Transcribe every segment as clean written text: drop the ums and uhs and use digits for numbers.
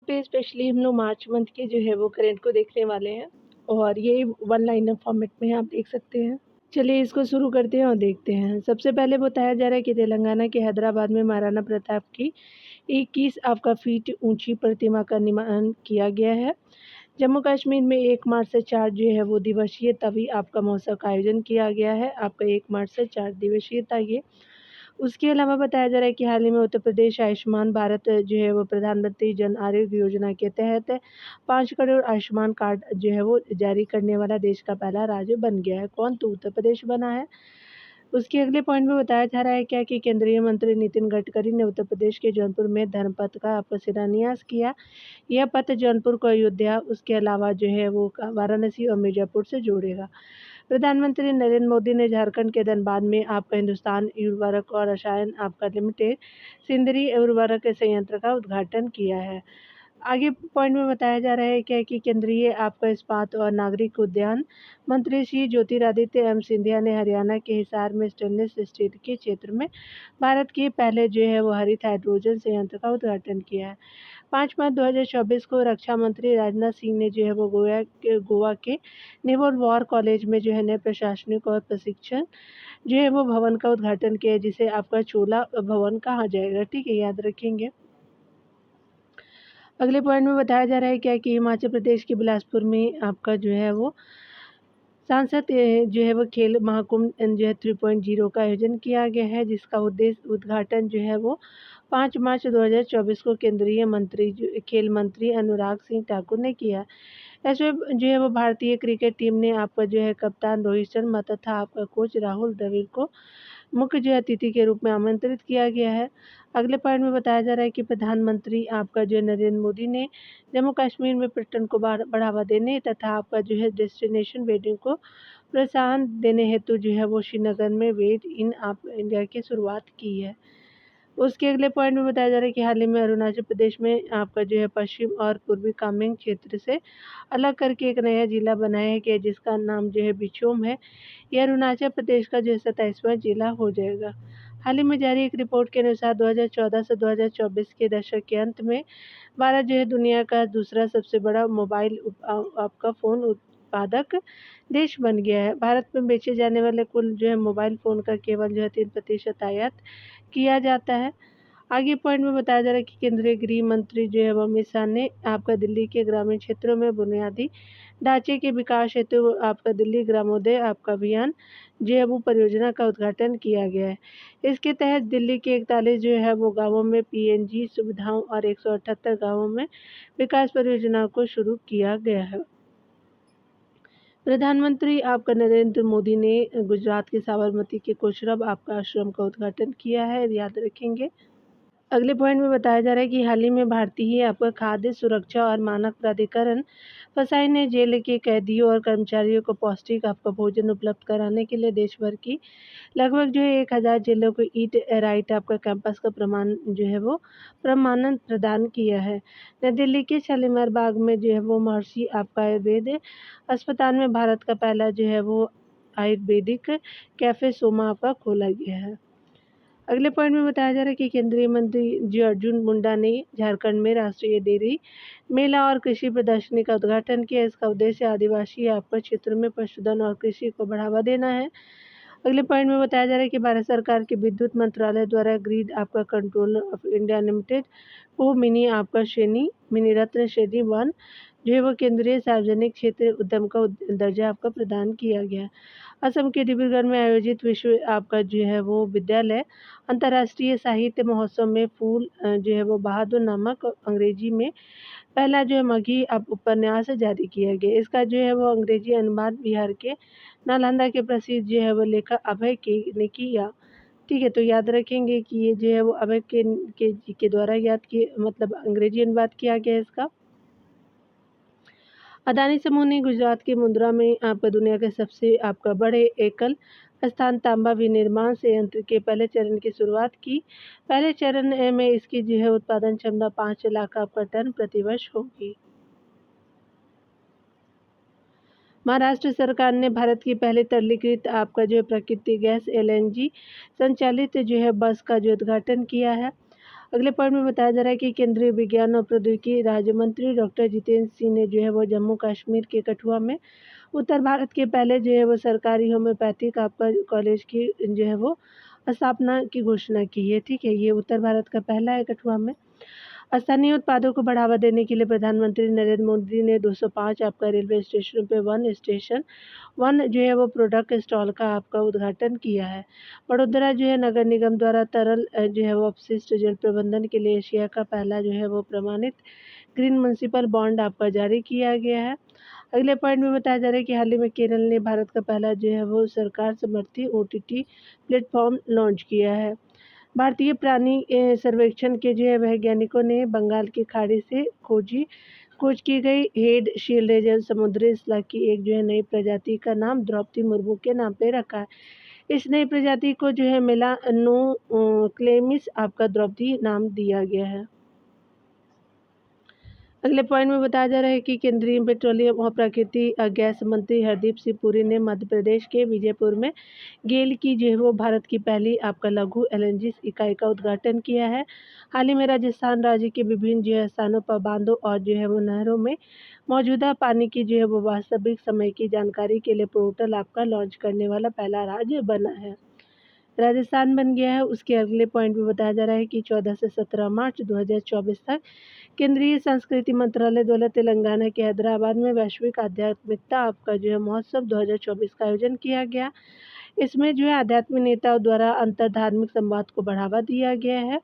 पे स्पेशली हम लोग मार्च मंथ के जो है वो करेंट को देखने वाले हैं और ये वन लाइनर फॉर्मेट में आप देख सकते हैं। चलिए इसको शुरू करते हैं और देखते हैं। सबसे पहले बताया जा रहा है कि तेलंगाना के हैदराबाद में महाराणा प्रताप की 21 आपका फीट ऊंची प्रतिमा का निर्माण किया गया है। जम्मू कश्मीर में 1 मार्च से 4 जो है वो दिवसीय तवी आपका महोत्सव का आयोजन किया गया है। आपका 1 मार्च से 4 दिवसीय था ये। उसके अलावा बताया जा रहा है कि हाल ही में उत्तर प्रदेश आयुष्मान भारत जो है वो प्रधानमंत्री जन आरोग्य योजना के तहत 5 करोड़ आयुष्मान कार्ड जो है वो जारी करने वाला देश का पहला राज्य बन गया है। कौन? तो उत्तर प्रदेश बना है। उसके अगले पॉइंट में बताया जा रहा है क्या कि केंद्रीय मंत्री नितिन गडकरी ने उत्तर प्रदेश के जौनपुर में धर्मपथ का आपका शिलान्यास किया। यह पथ जौनपुर को अयोध्या उसके अलावा जो है वो वाराणसी और मिर्जापुर से जोड़ेगा। प्रधानमंत्री नरेंद्र मोदी ने झारखंड के धनबाद में आपका हिंदुस्तान उर्वरक और रसायन आपका लिमिटेड सिंदरी उर्वरक संयंत्र का उद्घाटन किया है। आगे पॉइंट में बताया जा रहा है क्या कि केंद्रीय आपका इस्पात और नागरिक उद्यान मंत्री श्री ज्योतिरादित्य एम सिंधिया ने हरियाणा के हिसार में स्टेनलेस स्टील के क्षेत्र में भारत के पहले जो है वो हरित हाइड्रोजन संयंत्र का उद्घाटन किया है। 5 मार्च 2024 को रक्षा मंत्री राजनाथ सिंह ने जो है वो गोवा के नेवल वॉर कॉलेज में जो है नए प्रशासनिक और प्रशिक्षण जो है वो भवन का उद्घाटन किया, जिसे आपका चोला भवन कहा जाएगा। ठीक है, याद रखेंगे। अगले पॉइंट में बताया जा रहा है क्या कि हिमाचल प्रदेश के बिलासपुर में आपका जो है वो सांसद जो है वो खेल महाकुंभ जो है 3.0 का आयोजन किया गया है, जिसका उद्देश्य उद्घाटन जो है वो 5 मार्च 2024 को केंद्रीय मंत्री खेल मंत्री अनुराग सिंह ठाकुर ने किया। इसमें जो है वो भारतीय क्रिकेट टीम ने आपका जो है कप्तान रोहित शर्मा तथा आपका कोच राहुल द्रविड़ को मुख्य जो अतिथि के रूप में आमंत्रित किया गया है। अगले पॉइंट में बताया जा रहा है कि प्रधानमंत्री आपका जो है नरेंद्र मोदी ने जम्मू कश्मीर में पर्यटन को बढ़ावा देने तथा आपका जो है डेस्टिनेशन वेडिंग को प्रोत्साहन देने हेतु जो है वो श्रीनगर में वेड इन आप इंडिया की शुरुआत की है। उसके अगले पॉइंट में बताया जा रहा है कि हाल ही में अरुणाचल प्रदेश में आपका जो है पश्चिम और पूर्वी कामेंग क्षेत्र से अलग करके एक नया जिला बनाया गया, जिसका नाम जो है बिछोम है। यह अरुणाचल प्रदेश का जो है 27वां जिला हो जाएगा। हाल ही में जारी एक रिपोर्ट के अनुसार 2014 से 2024 के दशक के अंत में भारत जो है दुनिया का दूसरा सबसे बड़ा मोबाइल आपका फ़ोन उत्पादक देश बन गया है। भारत में बेचे जाने वाले कुल जो है मोबाइल फ़ोन का केवल जो है 3% आयात किया जाता है। आगे पॉइंट में बताया जा रहा है कि केंद्रीय गृह मंत्री जो है वो अमित शाह ने आपका दिल्ली के ग्रामीण क्षेत्रों में बुनियादी ढांचे के विकास हेतु आपका दिल्ली ग्रामोदय आपका अभियान जो है वो परियोजना का उद्घाटन किया गया है। इसके तहत दिल्ली के 41 जो है वो गाँवों में पीएनजी सुविधाओं और 178 गाँवों में विकास परियोजनाओं को शुरू किया गया है। प्रधानमंत्री आपका नरेंद्र मोदी ने गुजरात के साबरमती के कोचरब आपका आश्रम का उद्घाटन किया है, याद रखेंगे। अगले पॉइंट में बताया जा रहा है कि हाल ही में भारतीय आपका खाद्य सुरक्षा और मानक प्राधिकरण फसाई ने जेल के कैदियों और कर्मचारियों को पौष्टिक आपका भोजन उपलब्ध कराने के लिए देश भर की लगभग जो है 1000 जेलों को ईट राइट आपका कैंपस का प्रमाण जो है वो प्रमाणन प्रदान किया है। नई दिल्ली के शालीमार बाग में जो है वो महर्षि आपका आयुर्वेद अस्पताल में भारत का पहला जो है वो आयुर्वेदिक कैफे सोमा आपका खोला गया है। अगले पॉइंट में बताया जा रहा है कि केंद्रीय मंत्री जी अर्जुन मुंडा ने झारखंड में राष्ट्रीय डेयरी मेला और कृषि प्रदर्शनी का उद्घाटन किया। इसका उद्देश्य आदिवासी आपका क्षेत्रों में पशुधन और कृषि को बढ़ावा देना है। अगले पॉइंट में बताया जा रहा है कि भारत सरकार के विद्युत मंत्रालय द्वारा ग्रिड आपका कंट्रोलर ऑफ इंडिया लिमिटेड को मिनी रत्न श्रेणी 1 जो है वो केंद्रीय सार्वजनिक क्षेत्र उद्यम का दर्जा आपका प्रदान किया गया। असम के डिब्रूगढ़ में आयोजित विश्व आपका जो है वो विद्यालय अंतर्राष्ट्रीय साहित्य महोत्सव में फूल जो है वो बहादुर नामक अंग्रेजी में पहला जो है मगही अब उपन्यास जारी किया गया। इसका जो है वो अंग्रेजी अनुवाद बिहार के नालंदा के प्रसिद्ध जो है वो लेखक अभय ने किया। ठीक है, तो याद रखेंगे कि ये जो है वो अभय के द्वारा याद किए मतलब अंग्रेजी अनुवाद किया गया इसका। अदानी समूह ने गुजरात के मुंद्रा में आपका दुनिया के सबसे आपका बड़े एकल स्थान तांबा विनिर्माण संयंत्र के पहले चरण की शुरुआत की। पहले चरण में इसकी जो है उत्पादन क्षमता 5 लाख आपका टन प्रतिवर्ष होगी। महाराष्ट्र सरकार ने भारत की पहले तरलीकृत आपका जो है प्राकृतिक गैस एलएनजी संचालित जो है बस का जो उद्घाटन किया है। अगले पॉइंट में बताया जा रहा है कि केंद्रीय विज्ञान और प्रौद्योगिकी राज्य मंत्री डॉक्टर जितेंद्र सिंह ने जो है वो जम्मू कश्मीर के कठुआ में उत्तर भारत के पहले जो है वो सरकारी होम्योपैथिक आपका कॉलेज की जो है वो स्थापना की घोषणा की है। ठीक है, ये उत्तर भारत का पहला है कठुआ में। स्थानीय उत्पादों को बढ़ावा देने के लिए प्रधानमंत्री नरेंद्र मोदी ने 205 आपका रेलवे स्टेशनों पे वन जो है वो प्रोडक्ट स्टॉल का आपका उद्घाटन किया है। वडोदरा जो है नगर निगम द्वारा तरल जो है वो अपशिष्ट जल प्रबंधन के लिए एशिया का पहला जो है वो प्रमाणित ग्रीन म्युनिसिपल बॉन्ड आपका जारी किया गया है। अगले पॉइंट में बताया जा रहा है कि हाल ही में केरल ने भारत का पहला जो है वो सरकार समर्थित OTT प्लेटफॉर्म लॉन्च किया है। भारतीय प्राणी सर्वेक्षण के जो है वैज्ञानिकों ने बंगाल की खाड़ी से खोज की गई हेड शील्ड रिजर्व समुद्री स्लग की एक जो है नई प्रजाति का नाम द्रौपदी मुर्मू के नाम पे रखा है। इस नई प्रजाति को जो है मेलानो क्लेमिस आपका द्रौपदी नाम दिया गया है। अगले पॉइंट में बताया जा रहा है कि केंद्रीय पेट्रोलियम और प्राकृतिक गैस मंत्री हरदीप सिंह पुरी ने मध्य प्रदेश के विजयपुर में गेल की जो है वो भारत की पहली आपका लघु LNG इकाई का उद्घाटन किया है। हाल ही में राजस्थान राज्य के विभिन्न जो है स्थानों पर बांधों और जो है वो नहरों में मौजूदा पानी की जो है वो वास्तविक समय की जानकारी के लिए पोर्टल आपका लॉन्च करने वाला पहला राज्य बना है। राजस्थान बन गया है। उसके अगले पॉइंट में बताया जा रहा है कि 14 से 17 मार्च 2024 तक केंद्रीय संस्कृति मंत्रालय द्वारा तेलंगाना के हैदराबाद में वैश्विक आध्यात्मिकता आपका जो है महोत्सव 2024 का आयोजन किया गया। इसमें जो है आध्यात्मिक नेताओं द्वारा अंतर धार्मिक संवाद को बढ़ावा दिया गया है।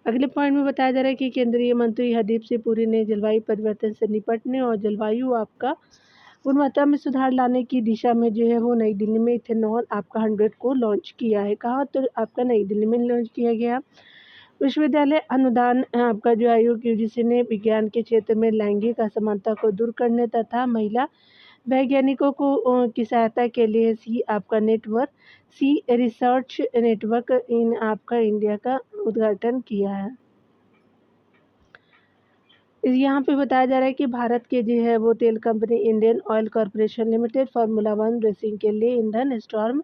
अगले पॉइंट में बताया जा रहा है कि केंद्रीय मंत्री हरदीप सिंह पुरी ने जलवायु परिवर्तन से निपटने और जलवायु आपका गुणवत्ता में सुधार लाने की दिशा में जो है वो नई दिल्ली में इथेनॉल आपका 100 को लॉन्च किया है। कहाँ? तो आपका नई दिल्ली में लॉन्च किया गया। विश्वविद्यालय अनुदान आपका जो आयोग UGC ने विज्ञान के क्षेत्र में लैंगिक असमानता को दूर करने तथा महिला वैज्ञानिकों को की सहायता के लिए सी रिसर्च नेटवर्क इन आपका इंडिया का उद्घाटन किया है। यहाँ पे बताया जा रहा है कि भारत के जो है वो तेल company Indian oil corporation limited formula 1 racing के लिए ईंधन स्टॉर्म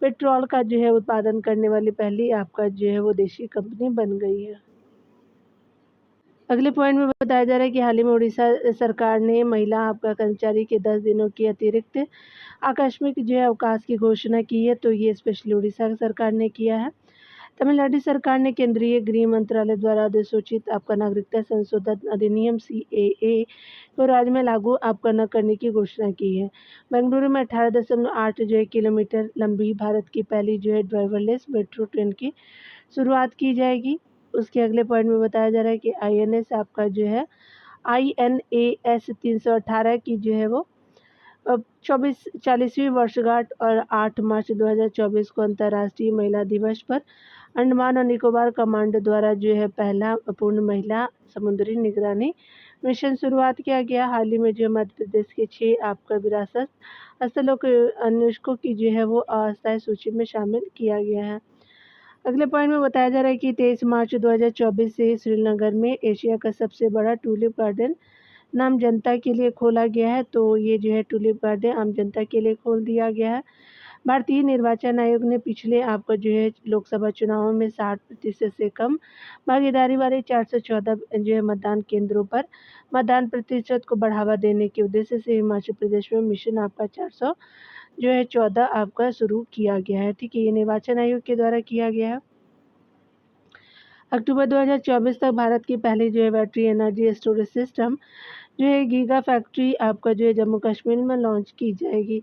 पेट्रोल का जो है उत्पादन करने वाली पहली आपका जो है वो देशी कंपनी बन गई है। अगले पॉइंट में बताया जा रहा है कि हाल ही में उड़ीसा सरकार ने महिला आपका कर्मचारी के 10 दिनों की अतिरिक्त आकस्मिक जो है अवकाश की घोषणा की है। तो ये स्पेशली उड़ीसा सरकार ने किया है। तमिलनाडु सरकार ने केंद्रीय गृह मंत्रालय द्वारा अधिसूचित आपका नागरिकता संशोधन अधिनियम CAA को राज्य में लागू आपका न करने की घोषणा की है। बेंगलुरु में 18.8 जो है किलोमीटर लंबी भारत की पहली जो है ड्राइवरलेस मेट्रो ट्रेन की शुरुआत की जाएगी। उसके अगले पॉइंट में बताया जा रहा है कि INS आपका जो है INAS 318 की जो है वो 40वीं वर्षगांठ और 8 मार्च 2024 को अंतर्राष्ट्रीय महिला दिवस पर अंडमान और निकोबार कमांड द्वारा जो है पहला पूर्ण महिला समुद्री निगरानी मिशन शुरुआत किया गया। हाल ही में जो मध्य प्रदेश के 6 आपका विरासत स्थलों को यूनेस्को की जो है वो अस्थायी सूची में शामिल किया गया है। अगले पॉइंट में बताया जा रहा है कि 23 मार्च 2024 से श्रीनगर में एशिया का सबसे बड़ा टूलिप गार्डन आम जनता के लिए खोला गया है। तो ये जो है टूलिप गार्डन आम जनता के लिए खोल दिया गया है। भारतीय निर्वाचन आयोग ने पिछले आपका जो है लोकसभा चुनावों में 60% से कम भागीदारी वाले 414 जो है मतदान केंद्रों पर मतदान प्रतिशत को बढ़ावा देने के उद्देश्य से हिमाचल प्रदेश में मिशन आपका 400 जो है 14 आपका शुरू किया गया है। ठीक है, ये निर्वाचन आयोग के द्वारा किया गया है। अक्टूबर 2024 तक भारत की पहली जो है बैटरी एनर्जी स्टोरेज सिस्टम जो है गीगा फैक्ट्री आपका जो है जम्मू कश्मीर में लॉन्च की जाएगी।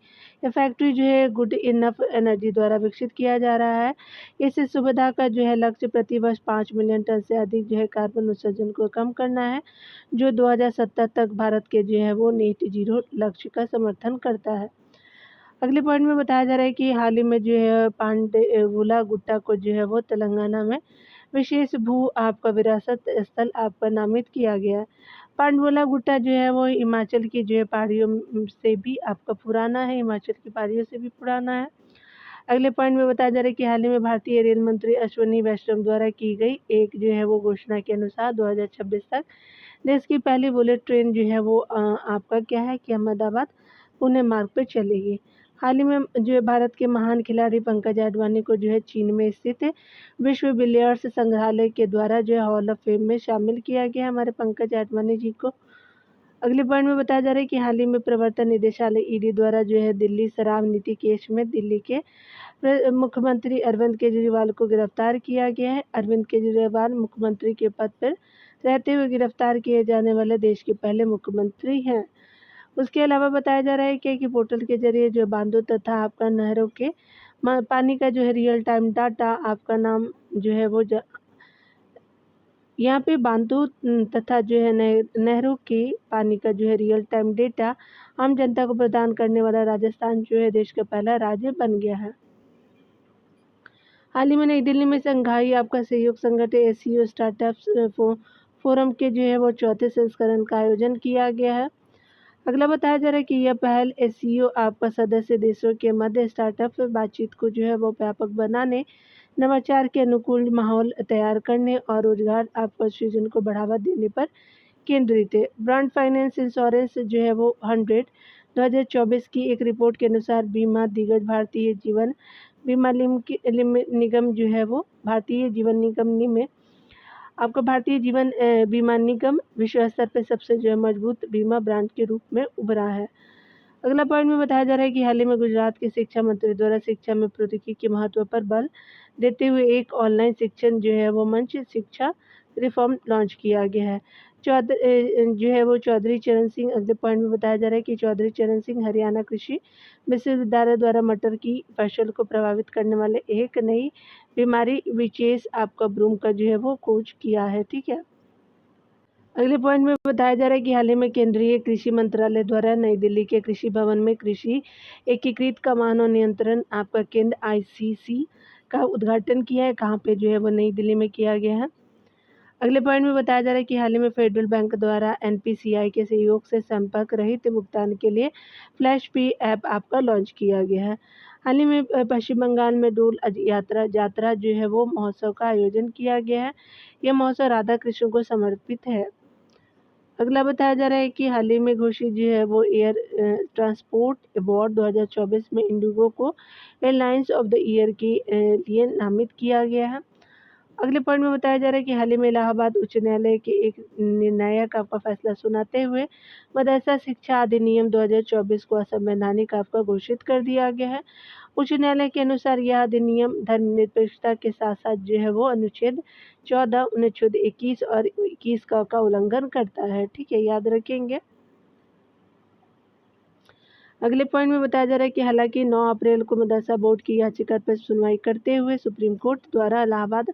यह फैक्ट्री जो है गुड इनफ एनर्जी द्वारा विकसित किया जा रहा है। इस सुविधा का जो है लक्ष्य प्रति वर्ष 5 मिलियन टन से अधिक जो है कार्बन उत्सर्जन को कम करना है, जो 2070 तक भारत के जो है वो नेट जीरो लक्ष्य का समर्थन करता है। अगले पॉइंट में बताया जा रहा है कि हाल ही में जो है पांडेवुला गुट्टा को जो है वो तेलंगाना में विशेष भू आपका विरासत स्थल आपका नामित किया गया है। पांडवोला गुट्टा जो है वो हिमाचल की जो है पहाड़ियों से भी आपका पुराना है, हिमाचल की पहाड़ियों से भी पुराना है। अगले पॉइंट में बताया जा रहा है कि हाल ही में भारतीय रेल मंत्री अश्विनी वैष्णव द्वारा की गई एक जो है वो घोषणा के अनुसार 2026 तक देश की पहली बुलेट ट्रेन जो है वो आपका क्या है कि अहमदाबाद पुणे मार्ग पर चलेगी। हाल ही में जो है भारत के महान खिलाड़ी पंकज आडवाणी को जो है चीन में स्थित विश्व बिलियर्ड्स संग्रहालय के द्वारा जो है हॉल ऑफ फेम में शामिल किया गया हमारे पंकज आडवाणी जी को। अगले पॉइंट में बताया जा रहा है कि हाल ही में प्रवर्तन निदेशालय ईडी द्वारा जो है दिल्ली शराब नीति केस में दिल्ली के मुख्यमंत्री अरविंद केजरीवाल को गिरफ्तार किया गया है। अरविंद केजरीवाल मुख्यमंत्री के पद पर रहते हुए गिरफ्तार किए जाने वाले देश के पहले मुख्यमंत्री हैं। उसके अलावा बताया जा रहा है कि पोर्टल के जरिए जो बांधों तथा आपका नहरों के पानी का जो है रियल टाइम डाटा आपका नाम जो है वो यहाँ पे बांधों तथा जो है नहरों के पानी का जो है रियल टाइम डेटा आम जनता को प्रदान करने वाला राजस्थान जो है देश का पहला राज्य बन गया है। हाल ही में नई दिल्ली में संघाई आपका सहयोग संगठन एससीओ स्टार्टअप्स फोरम के जो है वो चौथे संस्करण का आयोजन किया गया है। अगला बताया जा रहा है कि यह पहल एससीओ आपका सदस्य देशों के मध्य स्टार्टअप बातचीत को जो है वो व्यापक बनाने, नवाचार के अनुकूल माहौल तैयार करने और रोजगार आपका सृजन को बढ़ावा देने पर केंद्रित है। ब्रांड फाइनेंस इंश्योरेंस जो है वो 2024 की एक रिपोर्ट के अनुसार बीमा दिग्गज भारतीय जीवन बीमा निगम जो है वो भारतीय जीवन निगम में आपका भारतीय जीवन बीमा निगम विश्व स्तर पर सबसे जो है मजबूत बीमा ब्रांड के रूप में उभरा है। अगला पॉइंट में बताया जा रहा है कि हाल ही में गुजरात के शिक्षा मंत्री द्वारा शिक्षा में प्रौद्योगिकी के महत्व पर बल देते हुए एक ऑनलाइन शिक्षण जो है वो मंच शिक्षा रिफॉर्म लॉन्च किया गया है। जो है वो चौधरी चरण सिंह। अगले पॉइंट में बताया जा रहा है कि चौधरी चरण सिंह हरियाणा कृषि विश्वविद्यालय द्वारा मटर की फसल को प्रभावित करने वाले एक नई बीमारी विशेष आपका ब्रूम का जो है वो खोज किया है। ठीक है। अगले पॉइंट में बताया जा रहा है कि हाल ही में केंद्रीय कृषि मंत्रालय द्वारा नई दिल्ली के कृषि भवन में कृषि एकीकृत कमान और नियंत्रण आपका केंद्र आईसीसी का उद्घाटन किया है। कहाँ पे जो है वो नई दिल्ली में किया गया है। अगले पॉइंट में बताया जा रहा है कि हाल ही में फेडरल बैंक द्वारा एनपीसीआई के सहयोग से संपर्क रहित भुगतान के लिए फ्लैश पे ऐप आपका लॉन्च किया गया है। हाल ही में पश्चिम बंगाल में डोल यात्रा जो है वो महोत्सव का आयोजन किया गया है। यह महोत्सव राधा कृष्ण को समर्पित है। अगला बताया जा रहा है कि हाल ही में घोषित जो है वो एयर ट्रांसपोर्ट अवार्ड 2024 में इंडिगो को एयरलाइंस ऑफ द ईयर के लिए नामित किया गया है। अगले पॉइंट में बताया जा रहा है कि हाल ही में इलाहाबाद उच्च न्यायालय के एक निर्णायक आपका फैसला सुनाते हुए मदरसा शिक्षा अधिनियम 2024 को असंवैधानिक आपका घोषित कर दिया गया है। उच्च न्यायालय के अनुसार यह अधिनियम धर्मनिरपेक्षता के साथ साथ जो है वो अनुच्छेद 14, अनुच्छेद 21 और 21 का उल्लंघन करता है। ठीक है, याद रखेंगे। अगले पॉइंट में बताया जा रहा है कि हालांकि 9 अप्रैल को मदरसा बोर्ड की याचिका पर सुनवाई करते हुए सुप्रीम कोर्ट द्वारा इलाहाबाद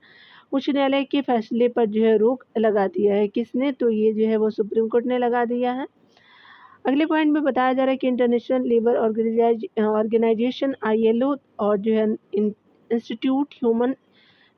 उच्च न्यायालय के फैसले पर जो है रोक लगा दिया है। किसने? तो ये जो है वो सुप्रीम कोर्ट ने लगा दिया है। अगले पॉइंट में बताया जा रहा है कि इंटरनेशनल लेबर ऑर्गेनाइजेशन ILO और जो है इंस्टीट्यूट ह्यूमन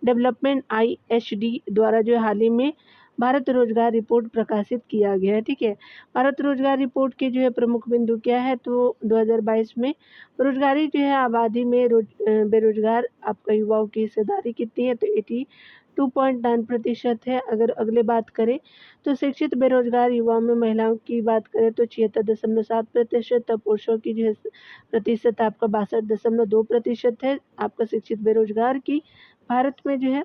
डेवलपमेंट IHD द्वारा जो है हाल ही में भारत रोजगार रिपोर्ट प्रकाशित किया गया है। ठीक है, भारत रोजगार रिपोर्ट के जो है प्रमुख बिंदु क्या है? तो 2022 में रोजगारी जो है आबादी में बेरोजगार आपका युवाओं की हिस्सेदारी कितनी है? तो 82.9% है। अगर अगले बात करें तो शिक्षित बेरोजगार युवाओं में महिलाओं की बात करें तो 76.7%, तब पुरुषों की जो है प्रतिशत आपका 62.2% है आपका शिक्षित बेरोजगार की भारत में जो है।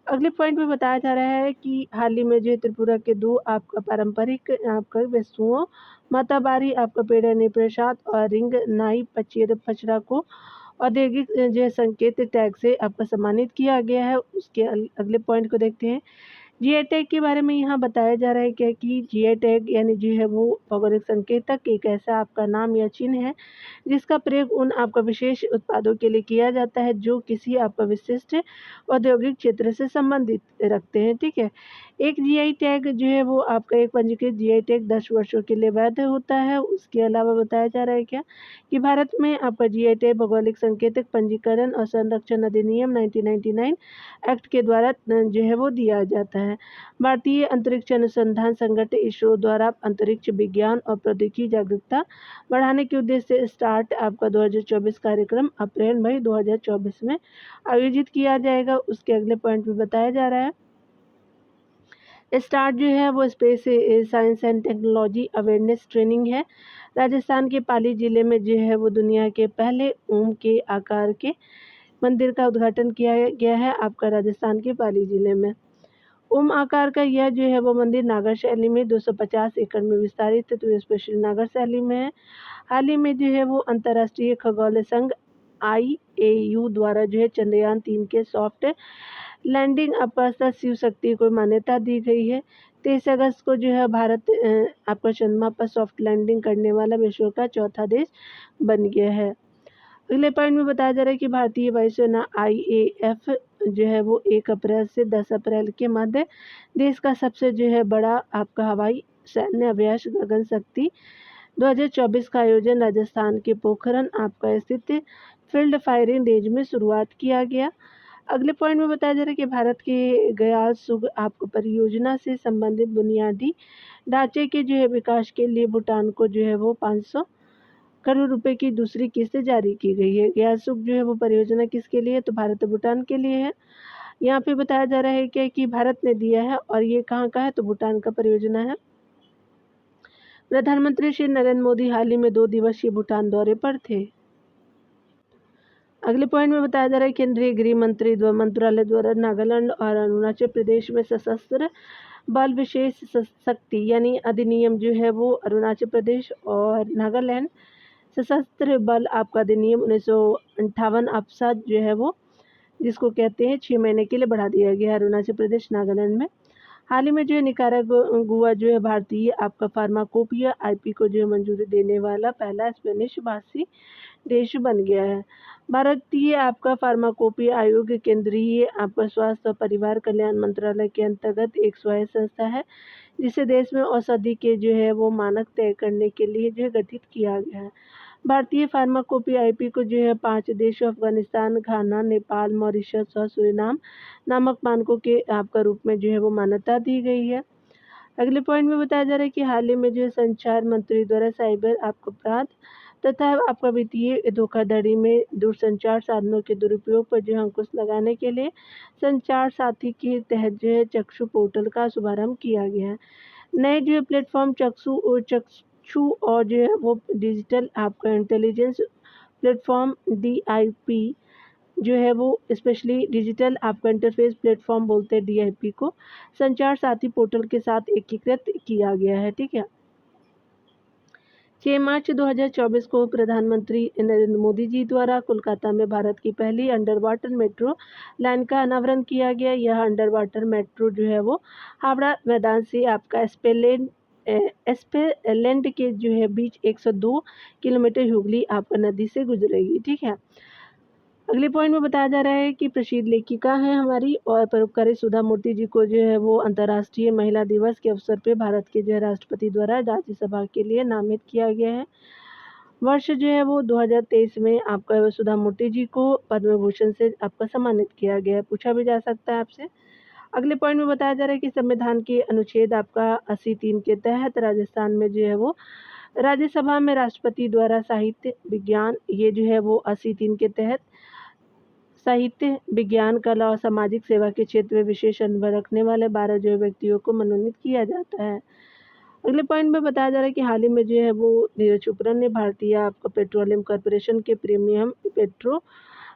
अगले पॉइंट में बताया जा रहा है कि हाल ही में जो त्रिपुरा के 2 आपका पारंपरिक आपका वस्तुओं माताबारी आपका पेड़नी प्रसाद और रिंग नाई पचरा को औद्योगिक जो है संकेत टैग से आपका सम्मानित किया गया है। उसके अगले पॉइंट को देखते हैं। जीआई टैग के बारे में यहाँ बताया जा रहा है क्या कि जीआई टैग यानी जो है वो भौगोलिक संकेतक एक ऐसा आपका नाम या चिन्ह है जिसका प्रयोग उन आपका विशेष उत्पादों के लिए किया जाता है जो किसी आपका विशिष्ट औद्योगिक क्षेत्र से संबंधित रखते हैं। ठीक है, एक जीआई टैग जो है वो आपका एक पंजीकृत जीआई टैग 10 वर्षों के लिए वैध होता है। उसके अलावा बताया जा रहा है क्या कि भारत में आपका जीआई टैग भौगोलिक संकेतक पंजीकरण और संरक्षण अधिनियम 1999 एक्ट के द्वारा जो है वो दिया जाता है। भारतीय अंतरिक्ष अनुसंधान संगठन इसरो द्वारा अंतरिक्ष विज्ञान और प्रौद्योगिकी जागरूकता बढ़ाने के उद्देश्य से स्टार्ट आपका 2024 कार्यक्रम अप्रैल मई 2024 में आयोजित किया जाएगा। उसके अगले पॉइंट में बताया जा रहा है स्टार्ट जो है वो space science and technology awareness training है। राजस्थान के पाली ज़िले में जो है वो दुनिया के पहले ओम के आकार के मंदिर का उद्घाटन किया गया है आपका राजस्थान के पाली ज़िले में। ओम आकार का यह जो है वो मंदिर नागर शैली में 250 एकड़ में विस्तारित है, तो ये स्पेशल नागर शैली में है। हाल ही में जो है वो अंतर्राष्ट्रीय खगोल संघ IAU द्वारा जो है चंद्रयान 3 के सॉफ्ट लैंडिंग अपास्ता शिव शक्ति को मान्यता दी गई है। 23 अगस्त को जो है भारत आपका चंद्रमा पर सॉफ्ट लैंडिंग करने वाला विश्व का चौथा देश बन गया है। अगले पॉइंट में बताया जा रहा है कि भारतीय वायुसेना IAF जो है वो 1 अप्रैल से 10 अप्रैल के मध्य देश का सबसे जो है बड़ा आपका हवाई सैन्य अभ्यास गगन शक्ति 2024 का आयोजन राजस्थान के पोखरण आपका स्थित फील्ड फायरिंग रेंज में शुरुआत किया गया। अगले पॉइंट में बताया जा रहा है कि भारत के गयाल सुग आपको परियोजना से संबंधित बुनियादी ढांचे के जो है विकास के लिए भूटान को जो है वो 500 करोड़ रुपए की दूसरी किस्त जारी की गई है। गयाल सुग जो है वो परियोजना किसके लिए है, तो भारत और भूटान के लिए है। यहाँ पे बताया जा रहा है कि भारत ने दिया है और ये कहाँ का है, तो भूटान का परियोजना है। प्रधानमंत्री श्री नरेंद्र मोदी हाल ही में 2 दिवसीय भूटान दौरे पर थे। अगले पॉइंट में बताया जा रहा है केंद्रीय गृह मंत्री मंत्रालय द्वारा नागालैंड और अरुणाचल प्रदेश में सशस्त्र बल विशेष शक्ति यानी अधिनियम जो है वो अरुणाचल प्रदेश और नागालैंड सशस्त्र बल आपका अधिनियम 1958 आपसा जो है वो जिसको कहते हैं 6 महीने के लिए बढ़ा दिया गया है अरुणाचल प्रदेश नागालैंड में। हाल ही में जो है निकारागुआ जो है भारतीय आपका फार्माकोपिया IP को जो है मंजूरी देने वाला पहला स्पेनिश भाषी देश बन गया है। भारतीय आपका फार्माकोपिया आयोग केंद्रीय आपका स्वास्थ्य और परिवार कल्याण मंत्रालय के अंतर्गत एक स्वायत्त संस्था है जिसे देश में औषधि के जो है वो मानक तय करने के लिए जो है गठित किया गया है। भारतीय फार्माकोपिया IP को जो है 5 देशों अफगानिस्तान, घाना, नेपाल, मॉरिशस और सूरीनाम नामक मानकों के आपका रूप में जो है वो मान्यता दी गई है। अगले पॉइंट में बताया जा रहा है कि हाल ही में जो है संचार मंत्री द्वारा साइबर आपका अपराध तथा आपका वित्तीय धोखाधड़ी में दूरसंचार साधनों के दुरुपयोग पर जो है अंकुश लगाने के लिए संचार साथी के तहत जो है चक्षु पोर्टल का शुभारंभ किया गया है। नए जो है प्लेटफॉर्म चक्षु और जो है वो डिजिटल आपका इंटेलिजेंस प्लेटफॉर्म DIP जो है वो स्पेशली डिजिटल आपका इंटरफेस प्लेटफॉर्म बोलते हैं DIP को संचार साथी पोर्टल के साथ एकीकृत किया गया है। ठीक है, 6 मार्च 2024 को प्रधानमंत्री नरेंद्र मोदी जी द्वारा कोलकाता में भारत की पहली अंडर वाटर मेट्रो लाइन का अनावरण किया गया। यह अंडर वाटर मेट्रो जो है वो हावड़ा मैदान से आपका एस्पेलैंड के जो है बीच 102 किलोमीटर हुगली आपका नदी से गुजरेगी। ठीक है, अगले पॉइंट में बताया जा रहा है कि प्रसिद्ध लेखिका हैं हमारी और परोपकारी सुधा मूर्ति जी को जो है वो अंतर्राष्ट्रीय महिला दिवस के अवसर पे भारत के जो है राष्ट्रपति द्वारा राज्यसभा के लिए नामित किया गया है। वर्ष जो है वो 2023 में आपका सुधा मूर्ति जी को पद्म भूषण से आपका सम्मानित किया गया है, पूछा भी जा सकता है आपसे। अगले पॉइंट में बताया जा रहा है कि संविधान के अनुच्छेद आपका 80(3) के तहत राजस्थान में जो है वो राज्यसभा में राष्ट्रपति द्वारा साहित्य विज्ञान ये जो है वो 80(3) के तहत साहित्य विज्ञान कला और सामाजिक सेवा के क्षेत्र में विशेष अनुभव रखने वाले 12 जो व्यक्तियों को मनोनीत किया जाता है। अगले पॉइंट में बताया जा रहा है कि हाल ही में जो है वो नीरज चोपड़ा ने भारतीय आपका पेट्रोलियम कॉर्पोरेशन के प्रीमियम पेट्रो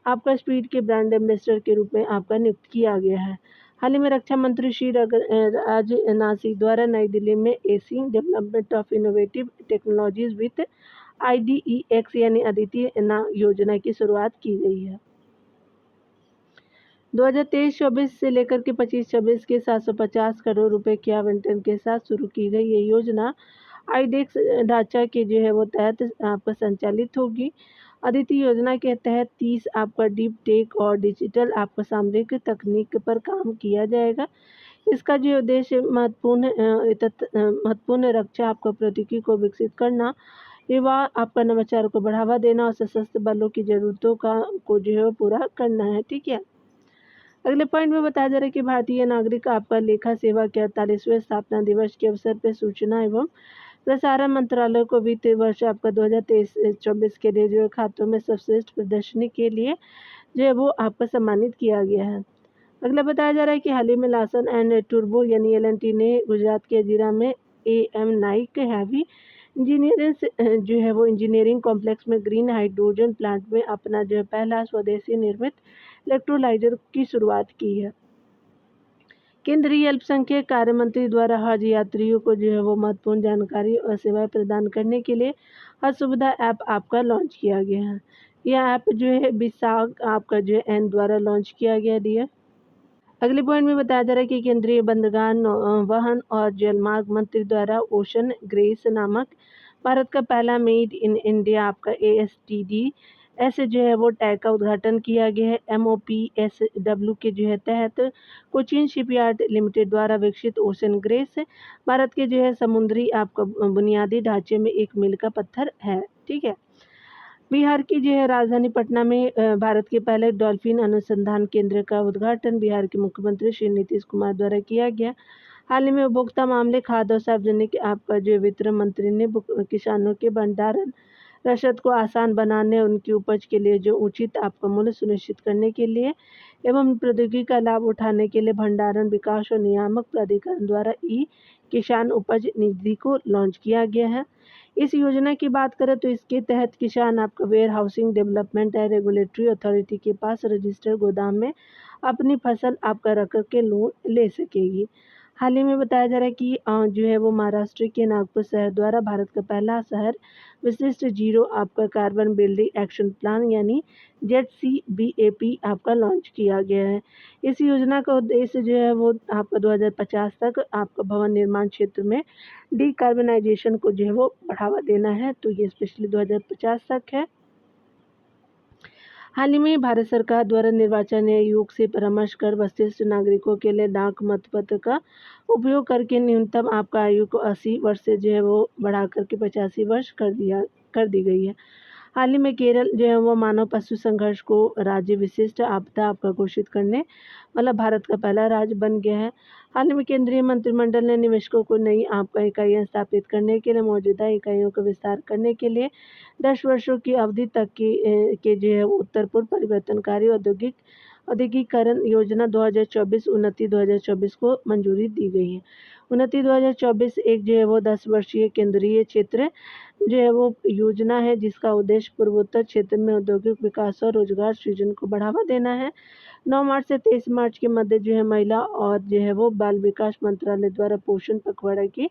आपका स्पीड के ब्रांड एम्बेसडर के रूप में आपका नियुक्त किया गया है। हाल ही में रक्षा मंत्री श्री राजनाथ सिंह द्वारा नई दिल्ली में Asian development of innovative technologies with IDEX यानी अदिति योजना की शुरुआत की गई है। 2023-24 से लेकर के 25-26 के 750 करोड़ रुपए के आवंटन के साथ शुरू की गई ये योजना IDEX ढांचा के जो है वो तहत आपका संचालित होगी। अदिति योजना के तहत 30 आपका डीप टेक और डिजिटल आपका सामरिक तकनीक पर काम किया जाएगा। इसका जो उद्देश्य महत्वपूर्ण रक्षा आपका प्रौद्योगिकी को विकसित करना, युवा आपका नवाचार को बढ़ावा देना और सशस्त्र बलों की जरूरतों को जो है वो पूरा करना है। ठीक है, अगले पॉइंट में बताया जा रहा है कि भारतीय नागरिक आपका लेखा सेवा के 48वें स्थापना दिवस के अवसर पर सूचना एवं प्रसारण मंत्रालय को वित्तीय वर्ष आपका 2023-24 के लिए जो है खातों में सर्वश्रेष्ठ प्रदर्शनी के लिए जो है वो आपका सम्मानित किया गया है। अगला बताया जा रहा है कि हाल ही में लार्सन एंड टूब्रो यानी एल&टी ने गुजरात के हजीरा में AM नाइक हैवी इंजीनियरिंग जो है वो इंजीनियरिंग कॉम्प्लेक्स में ग्रीन हाइड्रोजन प्लांट में अपना जो है पहला स्वदेशी निर्मित इलेक्ट्रोलाइजर की शुरुआत की है। केंद्रीय अल्पसंख्यक कार्य मंत्री द्वारा हज यात्रियों को जो है वो महत्वपूर्ण जानकारी और सेवाएं प्रदान करने के लिए हज सुविधा ऐप आपका लॉन्च किया गया है। यह ऐप जो है विशाख आपका जो है एन द्वारा लॉन्च किया गया है। अगले पॉइंट में बताया जा रहा है कि केंद्रीय बंदरगाह वहन और जलमार्ग मंत्री द्वारा ओशन ग्रेस नामक भारत का पहला मेड इन इंडिया आपका ASTD ऐसे जो है वो टैग का उद्घाटन किया गया है। MOPSW के जो है तहत कोचीन शिपयार्ड लिमिटेड द्वारा विकसित ओशन ग्रेस भारत के जो है समुद्री आपका बुनियादी ढांचे में एक मील का पत्थर है। ठीक है। बिहार की जो है राजधानी पटना में भारत के पहले डॉल्फिन अनुसंधान केंद्र का उद्घाटन बिहार के मुख्यमंत्री श्री नीतीश कुमार द्वारा किया गया। हाल ही में उपभोक्ता मामले, खाद्य और सार्वजनिक आपका जो वितरण मंत्री ने किसानों के भंडारण रसद को आसान बनाने, उनकी उपज के लिए जो उचित आपका मूल्य सुनिश्चित करने के लिए एवं प्रौद्योगिकी का लाभ उठाने के लिए भंडारण विकास और नियामक प्राधिकरण द्वारा ई किसान उपज निधि को लॉन्च किया गया है। इस योजना की बात करें तो इसके तहत किसान आपका warehousing development and regulatory authority के पास रजिस्टर्ड गोदाम में अपनी फसल आपका रख के लोन ले सकेगी। हाल ही में बताया जा रहा है कि जो है वो महाराष्ट्र के नागपुर शहर द्वारा भारत का पहला शहर विशिष्ट जीरो आपका कार्बन बिल्डिंग एक्शन प्लान यानी ZCBAP आपका लॉन्च किया गया है। इस योजना का उद्देश्य जो है वो आपका 2050 तक आपका भवन निर्माण क्षेत्र में डिकार्बनाइजेशन को जो है वो बढ़ावा देना है। तो ये स्पेशली 2050 तक है। हाल ही में भारत सरकार द्वारा निर्वाचन आयोग से परामर्श कर वरिष्ठ नागरिकों के लिए डाक मतपत्र का उपयोग करके न्यूनतम आपका आयु को 80 वर्ष से जो है वो बढ़ा करके 85 वर्ष कर दी गई है। हाल ही में केरल जो है वो मानव पशु संघर्ष को राज्य विशिष्ट आपदा आपका घोषित करने वाला भारत का पहला राज्य बन गया है। हाल ही में केंद्रीय मंत्रिमंडल ने निवेशकों को नई आपका इकाइयाँ स्थापित करने के लिए मौजूदा इकाइयों का विस्तार करने के लिए 10 वर्षों की अवधि तक के जो है उत्तर पूर्व परिवर्तनकारी औद्योगिकरण योजना 2024 उन्नति 2024 को मंजूरी दी गई है। उन्नति 2024 एक जो है वो 10 वर्षीय केंद्रीय क्षेत्र जो है वो योजना है जिसका उद्देश्य पूर्वोत्तर क्षेत्र में औद्योगिक विकास और रोजगार सृजन को बढ़ावा देना है। 9 मार्च से 23 मार्च के मध्य जो है महिला और जो है वो बाल विकास मंत्रालय द्वारा पोषण पखवाड़ा की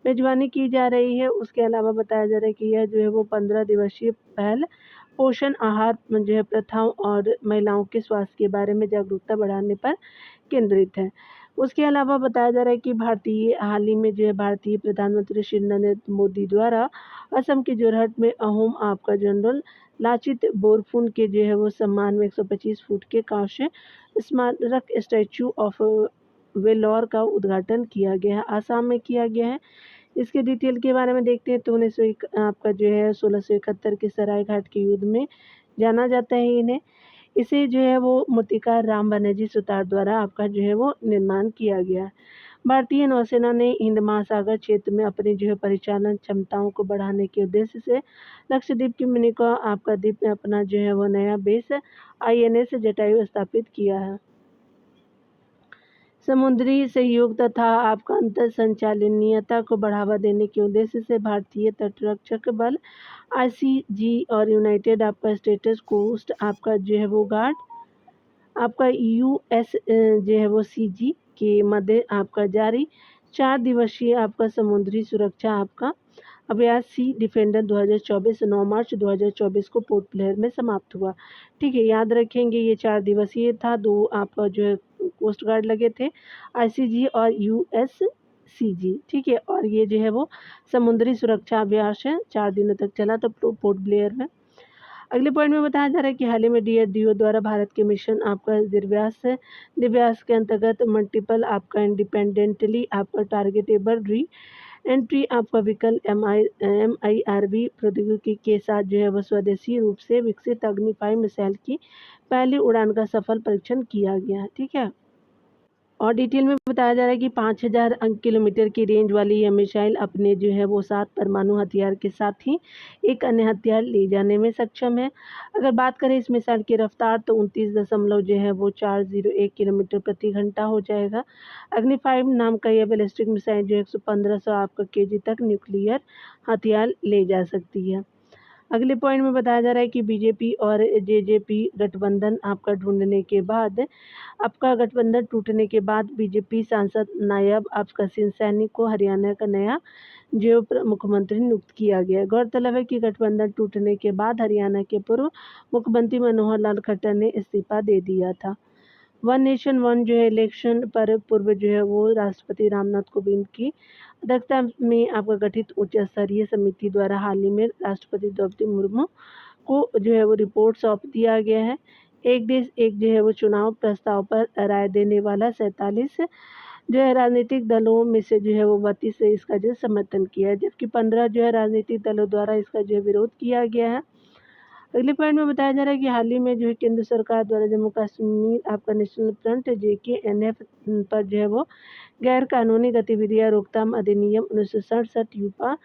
मेजबानी की जा रही है। उसके अलावा बताया जा रहा है कि यह जो है वो 15 दिवसीय पहल पोषण आहार जो है प्रथाओं और महिलाओं के स्वास्थ्य के बारे में जागरूकता बढ़ाने पर केंद्रित है। उसके अलावा बताया जा रहा है कि हाल ही में जो है भारतीय प्रधानमंत्री श्री नरेंद्र मोदी द्वारा असम के जोरहट में अहोम आपका जनरल लाचित बोरफुन के जो है वो सम्मान में 125 फुट के कांस्य स्मारक स्टैचू ऑफ वेलोर का उद्घाटन किया गया है, आसाम में किया गया है। इसके डिटेल के बारे में देखते हैं तो 1901 आपका जो है 1671 के सरायघाट के युद्ध में जाना जाता है इन्हें। इसे जो है वो मूर्तिकार राम बनर्जी सुतार द्वारा आपका जो है वो निर्माण किया गया। भारतीय नौसेना ने हिंद महासागर क्षेत्र में अपनी जो है परिचालन क्षमताओं को बढ़ाने के उद्देश्य से लक्षद्वीप के मिनिकॉय आपका द्वीप में अपना जो है वो नया बेस INS जटायु स्थापित किया है। समुद्री सहयोग तथा आपका अंतर संचालनीयता को बढ़ावा देने के उद्देश्य से भारतीय तटरक्षक बल ICG और यूनाइटेड आपका स्टेट्स कोस्ट आपका जो है वो गार्ड आपका US जो है वो CG के मध्य आपका जारी 4 दिवसीय आपका समुद्री सुरक्षा आपका अभ्यास सी डिफेंडर 2024 9 मार्च 2024 को पोर्ट ब्लेयर में समाप्त हुआ। ठीक है, याद रखेंगे ये 4 दिवसीय था। 2 आपका जो है कोस्ट गार्ड लगे थे ICG और USCG। ठीक है, और ये जो है वो समुद्री सुरक्षा अभ्यास है 4 दिनों तक चला था पोर्ट ब्लेयर में। अगले पॉइंट में बताया जा रहा है कि हाल ही में DRDO द्वारा भारत के मिशन आपका दिव्यास के अंतर्गत मल्टीपल आपका इंडिपेंडेंटली आपका टारगेटेबल री एंट्री आपका विकल्प MIRV प्रौद्योगिकी के साथ जो है वह स्वदेशी रूप से विकसित अग्नि 5 मिसाइल की पहली उड़ान का सफल परीक्षण किया गया। ठीक है, और डिटेल में बताया जा रहा है कि 5000 किलोमीटर की रेंज वाली यह मिसाइल अपने जो है वो 7 परमाणु हथियार के साथ ही एक अन्य हथियार ले जाने में सक्षम है। अगर बात करें इस मिसाइल की रफ्तार तो 29 दशमलव जो है वो 401 किलोमीटर प्रति घंटा हो जाएगा। अग्नि 5 नाम का यह बैलिस्टिक मिसाइल जो 115 आपका केजी तक न्यूक्लियर हथियार ले जा सकती है। अगले पॉइंट में बताया जा रहा है कि बीजेपी और जेजेपी गठबंधन आपका गठबंधन टूटने के बाद बीजेपी सांसद नायब आपका सिंह सैनी को हरियाणा का नया मुख्यमंत्री नियुक्त किया गया। गौरतलब है कि गठबंधन टूटने के बाद हरियाणा के पूर्व मुख्यमंत्री मनोहर लाल खट्टर ने इस्तीफा दे दिया था। वन नेशन वन जो है इलेक्शन पर पूर्व जो है वो राष्ट्रपति रामनाथ कोविंद की अध्यक्षता में आपका गठित उच्च स्तरीय समिति द्वारा हाल ही में राष्ट्रपति द्रौपदी मुर्मू को जो है वो रिपोर्ट सौंप दिया गया है। एक देश एक जो है वो चुनाव प्रस्ताव पर राय देने वाला 47 जो है राजनीतिक दलों में से जो है वो 32 से इसका जो समर्थन किया है, जबकि 15 जो है राजनीतिक दलों द्वारा इसका जो है विरोध किया गया है। अगले पॉइंट में बताया जा रहा है कि हाल ही में जो है केंद्र सरकार द्वारा जम्मू कश्मीर आपका नेशनल फ्रंट JKNF पर जो है वो गैर कानूनी गतिविधियां रोकथाम अधिनियम 1967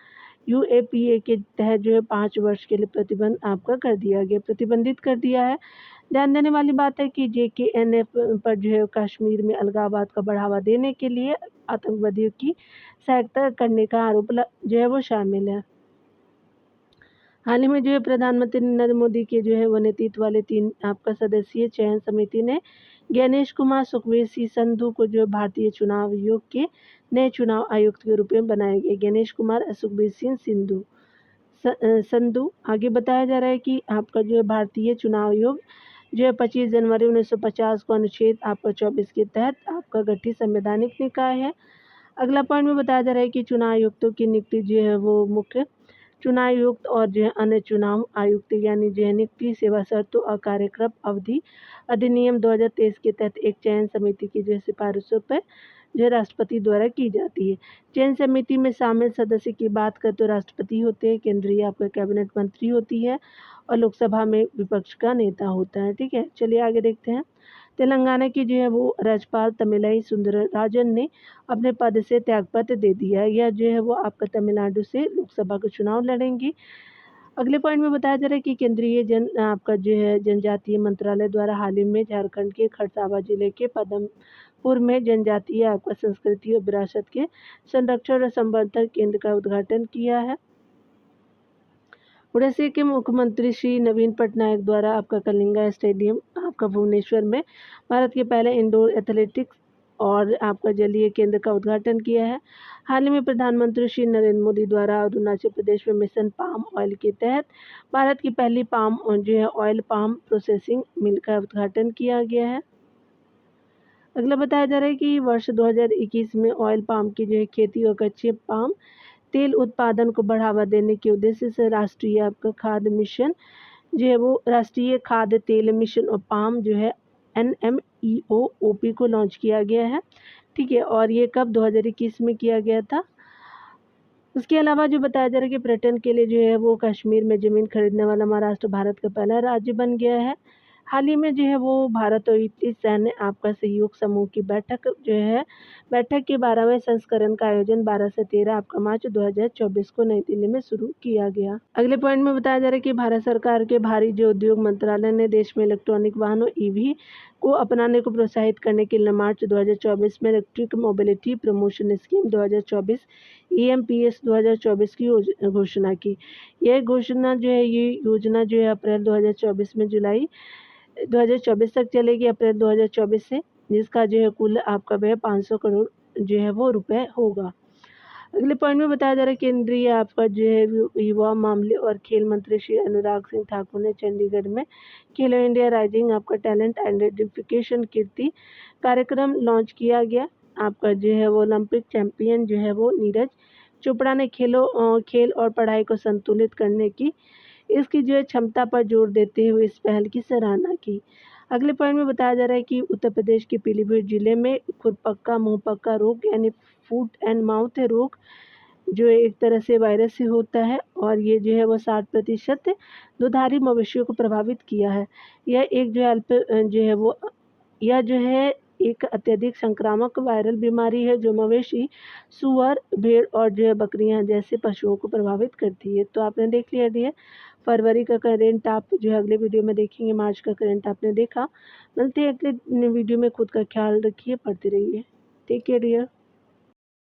UAPA के तहत जो है 5 वर्ष के लिए प्रतिबंधित कर दिया है। ध्यान देने वाली बात है कि JKNF पर जो है कश्मीर में अलगाववाद का बढ़ावा देने के लिए आतंकवादियों की सहायता करने का आरोप जो है वो शामिल है। हाल ही में जो है प्रधानमंत्री नरेंद्र मोदी के जो है वो नेतृत्व वाले 3 आपका सदस्यीय चयन समिति ने गणेश कुमार सुखबीर सिंह संधू को जो भारतीय चुनाव आयोग के नए चुनाव आयुक्त के रूप में बनाए गए। गणेश कुमार सुखबीर सिंह संधू आगे बताया जा रहा है कि आपका जो है भारतीय चुनाव आयोग जो है 25 जनवरी 1950 को अनुच्छेद आपका 24 के तहत आपका गठित संवैधानिक निकाय है। अगला पॉइंट में बताया जा रहा है कि चुनाव आयुक्तों की नियुक्ति जो है वो मुख्य चुनाव आयुक्त और जो है अन्य चुनाव आयुक्त यानी जो है नियुक्ति सेवा शर्तों और कार्यक्रम अवधि अधिनियम 2023 के तहत एक चयन समिति की जो है सिफारिशों पर जो है राष्ट्रपति द्वारा की जाती है। चयन समिति में शामिल सदस्य की बात करें तो राष्ट्रपति होते हैं, केंद्रीय आपका कैबिनेट मंत्री होती है और लोकसभा में विपक्ष का नेता होता है। ठीक है, चलिए आगे देखते हैं। तेलंगाना की जो है वो राज्यपाल तमिलई सुंदरराजन ने अपने पद से त्यागपत्र दे दिया है। यह जो है वो आपका तमिलनाडु से लोकसभा का चुनाव लड़ेंगी। अगले पॉइंट में बताया जा रहा है कि केंद्रीय आपका जो है जनजातीय मंत्रालय द्वारा हाल ही में झारखंड के खरसावां जिले के पदमपुर में जनजातीय आपका संस्कृति और विरासत के संरक्षण और संवर्धन केंद्र का उद्घाटन किया है। उड़ीसा के मुख्यमंत्री श्री नवीन पटनायक द्वारा आपका कलिंगा स्टेडियम आपका भुवनेश्वर में भारत के पहले इंडोर एथलेटिक्स और आपका जलीय केंद्र का उद्घाटन किया है। हाल ही में प्रधानमंत्री श्री नरेंद्र मोदी द्वारा अरुणाचल प्रदेश में मिशन पाम ऑयल के तहत भारत की पहली पाम जो है ऑयल पाम प्रोसेसिंग मिल का उद्घाटन किया गया है। अगला बताया जा रहा है कि वर्ष 2021 में ऑयल पाम की जो है खेती और कच्चे पाम तेल उत्पादन को बढ़ावा देने के उद्देश्य से राष्ट्रीय आपका खाद्य मिशन जो है वो राष्ट्रीय खाद्य तेल मिशन और पाम जो है NMEO-OP को लॉन्च किया गया है। ठीक है, और ये कब 2021 में किया गया था। उसके अलावा जो बताया जा रहा है कि पर्यटन के लिए जो है वो कश्मीर में ज़मीन खरीदने वाला महाराष्ट्र भारत का पहला राज्य बन गया है। हाल ही में जो है वो भारत और इटली सैन्य आपका सहयोग समूह की बैठक के 12वें संस्करण का आयोजन 12 से 13 आपका मार्च 2024 को नई दिल्ली में शुरू किया गया। अगले पॉइंट में बताया जा रहा है कि भारत सरकार के भारी जो उद्योग मंत्रालय ने देश में इलेक्ट्रॉनिक वाहनों EV को अपनाने को प्रोत्साहित करने के लिए मार्च 2024 में electric mobility promotion scheme 2024 EMPS 2024 की घोषणा की। यह योजना जो है अप्रैल 2024 में जुलाई 2024 तक चलेगी, अप्रैल 2024 से, जिसका जो है कुल आपका व्यय 500 करोड़ जो है वो रुपए होगा। अगले पॉइंट में बताया जा रहा है केंद्रीय आपका जो है युवा मामले और खेल मंत्री श्री अनुराग सिंह ठाकुर ने चंडीगढ़ में खेलो इंडिया राइजिंग आपका टैलेंट आइडेंटिफिकेशन कीर्ति कार्यक्रम लॉन्च किया गया। आपका जो है वो ओलंपिक चैंपियन जो है वो नीरज चोपड़ा ने खेल और पढ़ाई को संतुलित करने की इसकी जो है क्षमता पर जोर देते हुए इस पहल की सराहना की। अगले पॉइंट में बताया जा रहा है कि उत्तर प्रदेश के पीलीभीत जिले में खुरपक्का मुंहपक्का रोग यानी फुट एंड माउथ रोग जो एक तरह से वायरस से होता है और ये जो है वो 60% दुधारी मवेशियों को प्रभावित किया है। यह जो है एक अत्यधिक संक्रामक वायरल बीमारी है जो मवेशी, सूअर, भेड़ और जो है बकरियां जैसे पशुओं को प्रभावित करती है। तो आपने देख लिया डियर, फरवरी का करंट आप जो है अगले वीडियो में देखेंगे। मार्च का करंट आपने देखा। मिलते हैं अगले वीडियो में। खुद का ख्याल रखिए, पढ़ते रहिए। Take care dear.